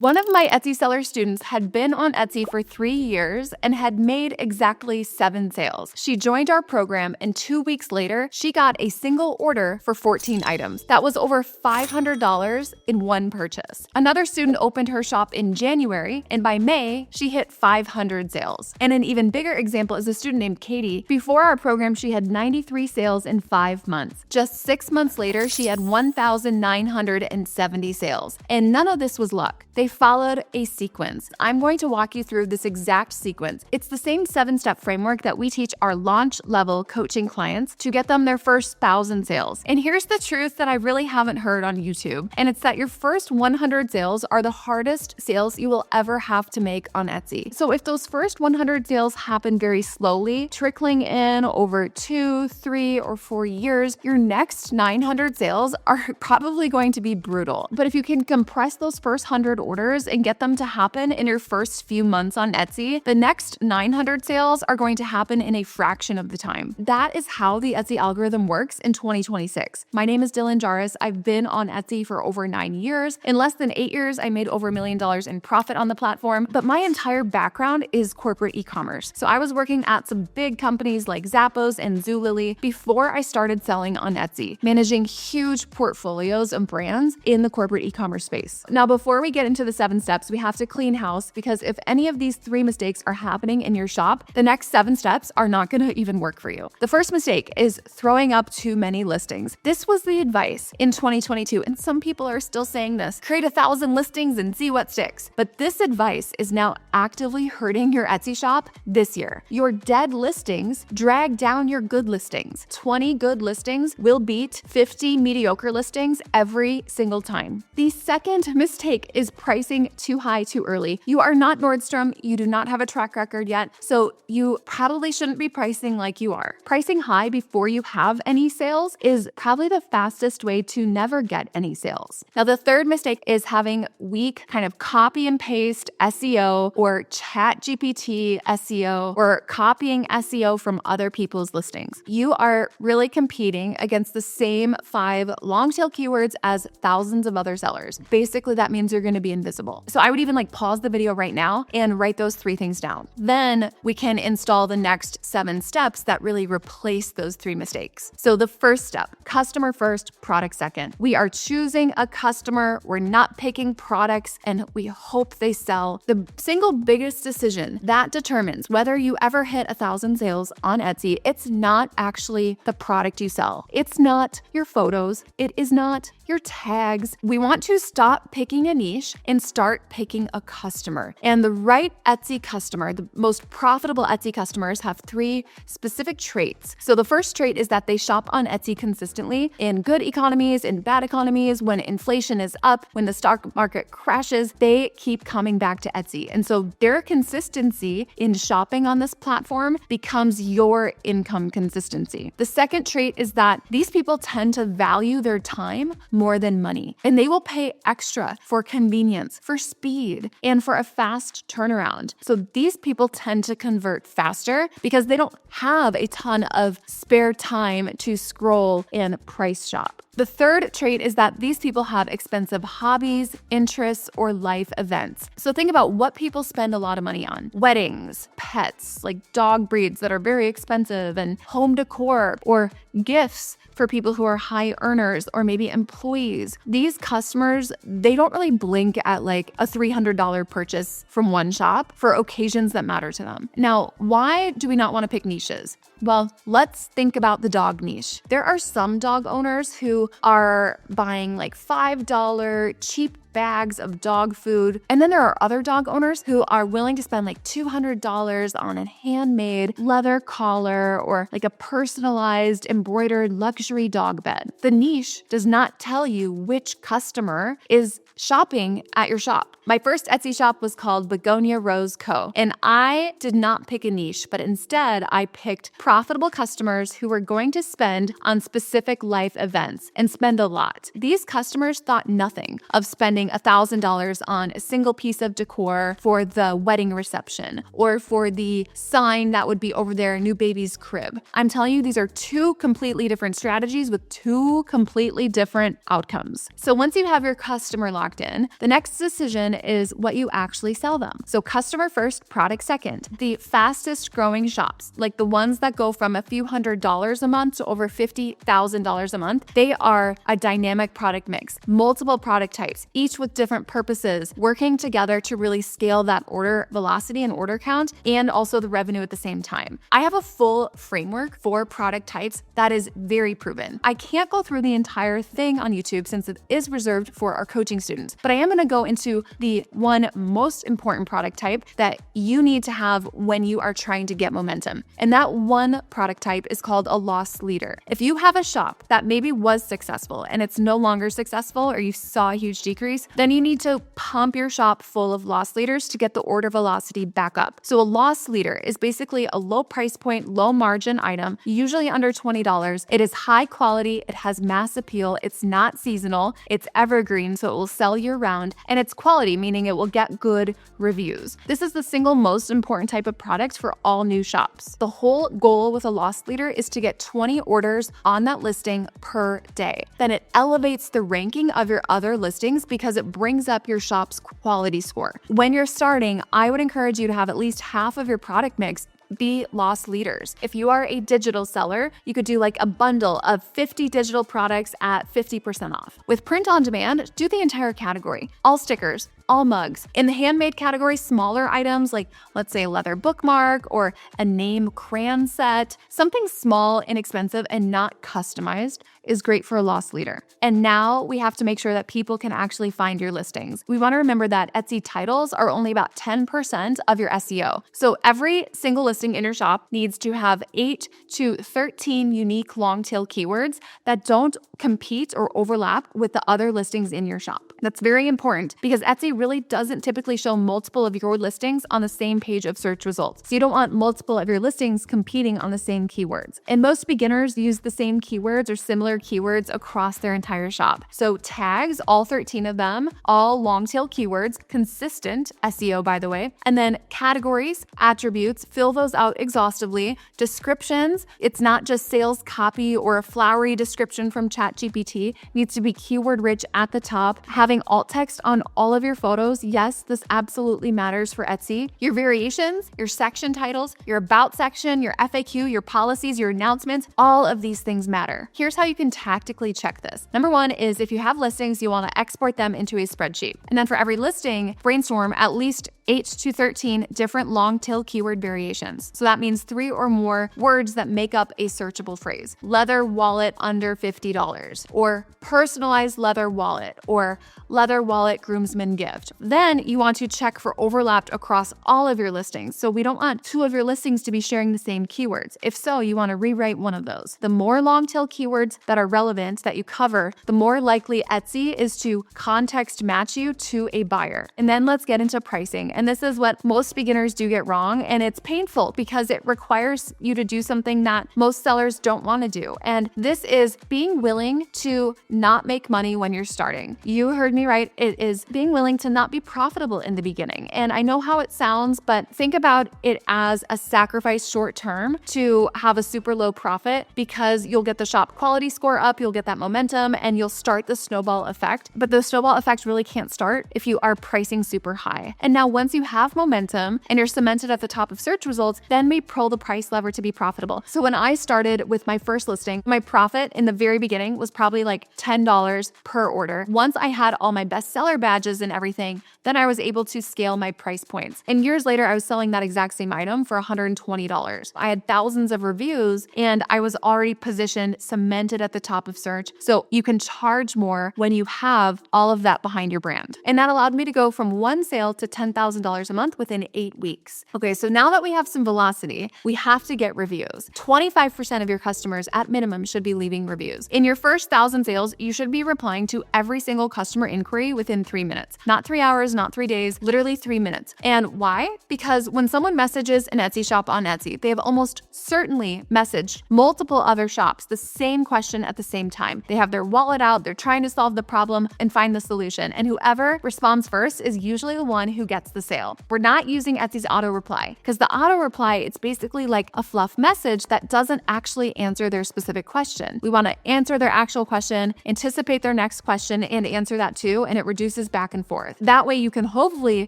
One of my Etsy seller students had been on Etsy for 3 years and had made exactly 7 sales. She joined our program, and 2 weeks later, she got a single order for 14 items. That was over $500 in one purchase. Another student opened her shop in January, and by May, she hit 500 sales. And an even bigger example is a student named Katie. Before our program, she had 93 sales in 5 months. Just 6 months later, she had 1,970 sales. And none of this was luck. They followed a sequence. I'm going to walk you through this exact sequence. It's the same 7-step framework that we teach our launch level coaching clients to get them their first 1,000 sales. And here's the truth that I really haven't heard on YouTube, and it's that your first 100 sales are the hardest sales you will ever have to make on Etsy. So if those first 100 sales happen very slowly, trickling in over 2, 3, or 4 years, your next 900 sales are probably going to be brutal. But if you can compress those first 100 orders and get them to happen in your first few months on Etsy, the next 900 sales are going to happen in a fraction of the time. That is how the Etsy algorithm works in 2026. My name is Dylan Jarvis. I've been on Etsy for over 9 years. In less than 8 years, I made over $1 million in profit on the platform, but my entire background is corporate e-commerce. So I was working at some big companies like Zappos and Zulily before I started selling on Etsy, managing huge portfolios of brands in the corporate e-commerce space. Now, before we get into the 7 steps, we have to clean house, because if any of these 3 mistakes are happening in your shop, the next 7 steps are not going to even work for you. The first mistake is throwing up too many listings. This was the advice in 2022, and some people are still saying this: create 1,000 listings and see what sticks. But this advice is now actively hurting your Etsy shop this year. Your dead listings drag down your good listings. 20 good listings will beat 50 mediocre listings every single time. The second mistake is pricing too high too early. You are not Nordstrom. You do not have a track record yet, so you probably shouldn't be pricing like you are. Pricing high before you have any sales is probably the fastest way to never get any sales. Now, the third mistake is having weak kind of copy and paste SEO or chat GPT SEO, or copying SEO from other people's listings. You are really competing against the same 5 long tail keywords as thousands of other sellers. Basically, that means you're going to be invisible. So I would even pause the video right now and write those 3 things down. Then we can install the next 7 steps that really replace those 3 mistakes. So the first step, customer first, product second. We are choosing a customer. We're not picking products, and we hope they sell. The single biggest decision that determines whether you ever hit 1,000 sales on Etsy, it's not actually the product you sell. It's not your photos. It is not your tags. We want to stop picking a niche and start picking a customer. And the right Etsy customer, the most profitable Etsy customers, have 3 specific traits. So the first trait is that they shop on Etsy consistently in good economies, in bad economies, when inflation is up, when the stock market crashes, they keep coming back to Etsy. And so their consistency in shopping on this platform becomes your income consistency. The second trait is that these people tend to value their time more than money, and they will pay extra for convenience, for speed, and for a fast turnaround. So these people tend to convert faster because they don't have a ton of spare time to scroll and price shop. The third trait is that these people have expensive hobbies, interests, or life events. So think about what people spend a lot of money on: weddings, pets, like dog breeds that are very expensive, and home decor, or gifts for people who are high earners or maybe employees. These customers, they don't really blink at a $300 purchase from one shop for occasions that matter to them. Now, why do we not want to pick niches? Well, let's think about the dog niche. There are some dog owners who are buying $5 cheap bags of dog food. And then there are other dog owners who are willing to spend $200 on a handmade leather collar or a personalized embroidered luxury dog bed. The niche does not tell you which customer is shopping at your shop. My first Etsy shop was called Begonia Rose Co. And I did not pick a niche, but instead I picked profitable customers who were going to spend on specific life events and spend a lot. These customers thought nothing of spending spending $1,000 on a single piece of decor for the wedding reception or for the sign that would be over their new baby's crib. I'm telling you, these are two completely different strategies with two completely different outcomes. So once you have your customer locked in, the next decision is what you actually sell them. So customer first, product second. The fastest growing shops, like the ones that go from a few $100s a month to over $50,000 a month, they are a dynamic product mix, multiple product types, each with different purposes, working together to really scale that order velocity and order count and also the revenue at the same time. I have a full framework for product types that is very proven. I can't go through the entire thing on YouTube since it is reserved for our coaching students, but I am going to go into the one most important product type that you need to have when you are trying to get momentum. And that one product type is called a loss leader. If you have a shop that maybe was successful and it's no longer successful or you saw a huge decrease, then you need to pump your shop full of loss leaders to get the order velocity back up. So a loss leader is basically a low price point, low margin item, usually under $20. It is high quality, it has mass appeal, it's not seasonal, it's evergreen, so it will sell year round, and it's quality, meaning it will get good reviews. This is the single most important type of product for all new shops. The whole goal with a loss leader is to get 20 orders on that listing per day. Then it elevates the ranking of your other listings because it brings up your shop's quality score. When you're starting, I would encourage you to have at least half of your product mix be loss leaders. If you are a digital seller, you could do like a bundle of 50 digital products at 50% off. With print on demand, do the entire category, all stickers, all mugs. In the handmade category, smaller items like, let's say, a leather bookmark or a name crayon set, something small, inexpensive, and not customized is great for a loss leader. And now we have to make sure that people can actually find your listings. We want to remember that Etsy titles are only about 10% of your SEO. So every single listing in your shop needs to have 8 to 13 unique long tail keywords that don't compete or overlap with the other listings in your shop. That's very important because Etsy really doesn't typically show multiple of your listings on the same page of search results. So you don't want multiple of your listings competing on the same keywords. And most beginners use the same keywords or similar keywords across their entire shop. So tags, all 13 of them, all long tail keywords, consistent SEO, by the way. And then categories, attributes, fill those out exhaustively. Descriptions, it's not just sales copy or a flowery description from ChatGPT. It needs to be keyword rich at the top. Having alt text on all of your photos, yes, this absolutely matters for Etsy. Your variations, your section titles, your about section, your FAQ, your policies, your announcements, all of these things matter. Here's how you can tactically check this. Number one is if you have listings, you want to export them into a spreadsheet. And then for every listing, brainstorm at least 8 to 13 different long tail keyword variations. So that means 3 or more words that make up a searchable phrase. Leather wallet under $50, or personalized leather wallet, or leather wallet groomsman gift. Then you want to check for overlap across all of your listings. So we don't want 2 of your listings to be sharing the same keywords. If so, you want to rewrite one of those. The more long tail keywords that are relevant that you cover, the more likely Etsy is to context match you to a buyer. And then let's get into pricing. And this is what most beginners do get wrong. And it's painful because it requires you to do something that most sellers don't want to do. And this is being willing to not make money when you're starting. You heard me right. It is being willing to not be profitable in the beginning. And I know how it sounds, but think about it as a sacrifice short term to have a super low profit because you'll get the shop quality score up, you'll get that momentum, and you'll start the snowball effect. But the snowball effect really can't start if you are pricing super high. And now once you have momentum and you're cemented at the top of search results, then we pull the price lever to be profitable. So when I started with my first listing, my profit in the very beginning was probably like $10 per order. Once I had all my bestseller badges and everything, then I was able to scale my price points. And years later, I was selling that exact same item for $120. I had thousands of reviews and I was already positioned, cemented at the top of search. So you can charge more when you have all of that behind your brand. And that allowed me to go from one sale to $10,000 $1,000 a month within 8 weeks. Okay, so now that we have some velocity, we have to get reviews. 25% of your customers at minimum should be leaving reviews. In your first 1,000 sales, you should be replying to every single customer inquiry within 3 minutes. Not 3 hours, not 3 days, literally 3 minutes. And why? Because when someone messages an Etsy shop on Etsy, they have almost certainly messaged multiple other shops the same question at the same time. They have their wallet out, they're trying to solve the problem and find the solution. And whoever responds first is usually the one who gets the sale. We're not using Etsy's auto reply because the auto reply, it's basically like a fluff message that doesn't actually answer their specific question. We want to answer their actual question, anticipate their next question, and answer that too, and it reduces back and forth. That way you can hopefully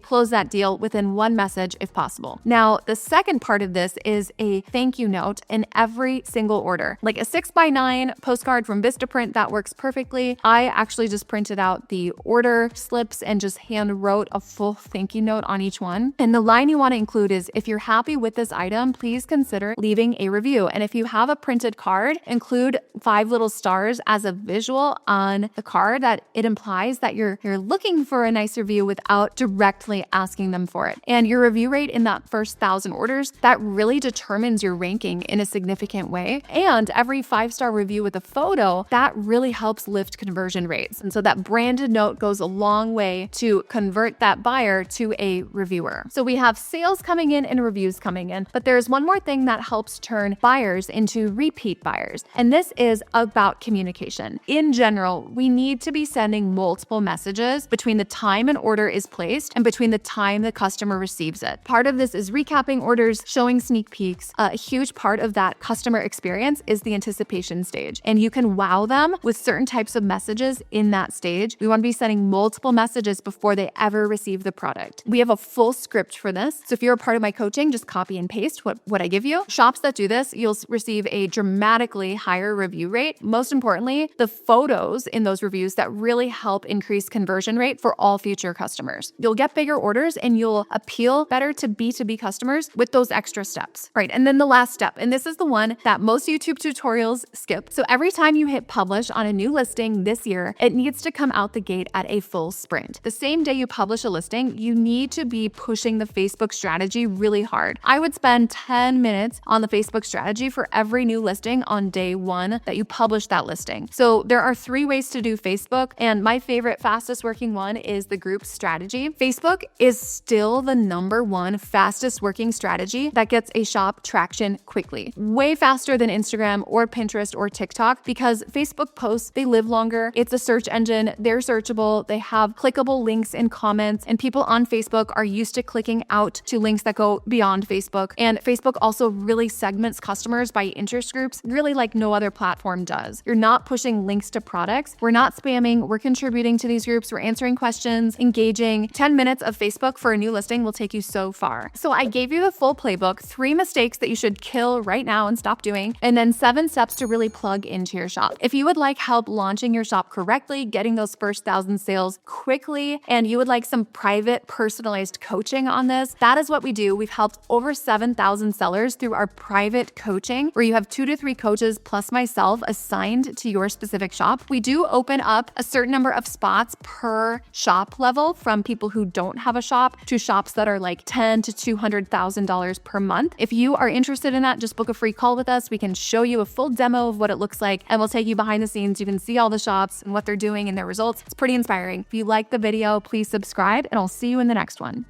close that deal within one message if possible. Now, the second part of this is a thank you note in every single order. Like a 6x9 postcard from Vistaprint, that works perfectly. I actually just printed out the order slips and just hand wrote a full thank you note on each one. And the line you want to include is, if you're happy with this item, please consider leaving a review. And if you have a printed card, include 5 little stars as a visual on the card that it implies that you're looking for a nice review without directly asking them for it. And your review rate in that first 1,000 orders, that really determines your ranking in a significant way. And every 5-star review with a photo, that really helps lift conversion rates. And so that branded note goes a long way to convert that buyer to a reviewer. So we have sales coming in and reviews coming in, but there's one more thing that helps turn buyers into repeat buyers. And this is about communication. In general, we need to be sending multiple messages between the time an order is placed and between the time the customer receives it. Part of this is recapping orders, showing sneak peeks. A huge part of that customer experience is the anticipation stage. And you can wow them with certain types of messages in that stage. We want to be sending multiple messages before they ever receive the product. We have a full script for this. So if you're a part of my coaching, just copy and paste what I give you. Shops that do this, you'll receive a dramatically higher review rate. Most importantly, the photos in those reviews that really help increase conversion rate for all future customers. You'll get bigger orders and you'll appeal better to B2B customers with those extra steps. Right. And then the last step, and this is the one that most YouTube tutorials skip. So every time you hit publish on a new listing this year, it needs to come out the gate at a full sprint. The same day you publish a listing, you need to be pushing the Facebook strategy really hard. I would spend 10 minutes on the Facebook strategy for every new listing on day 1 that you publish that listing. So there are 3 ways to do Facebook, and my favorite, fastest working one is the group strategy. Facebook is still the #1 fastest working strategy that gets a shop traction quickly. Way faster than Instagram or Pinterest or TikTok, because Facebook posts, they live longer. It's a search engine. They're searchable. They have clickable links and comments, and people on Facebook are used to clicking out to links that go beyond Facebook. And Facebook also really segments customers by interest groups, really like no other platform does. You're not pushing links to products. We're not spamming. We're contributing to these groups. We're answering questions, engaging. 10 minutes of Facebook for a new listing will take you so far. So I gave you the full playbook, 3 mistakes that you should kill right now and stop doing, and then 7 steps to really plug into your shop. If you would like help launching your shop correctly, getting those first 1,000 sales quickly, and you would like some private personalized coaching on this, that is what we do. We've helped over 7,000 sellers through our private coaching, where you have 2 to 3 coaches plus myself assigned to your specific shop. We do open up a certain number of spots per shop level, from people who don't have a shop to shops that are like $10,000 to $200,000 per month. If you are interested in that, just book a free call with us. We can show you a full demo of what it looks like, and we'll take you behind the scenes. You can see all the shops and what they're doing and their results. It's pretty inspiring. If you like the video, please subscribe, and I'll see you in the next one.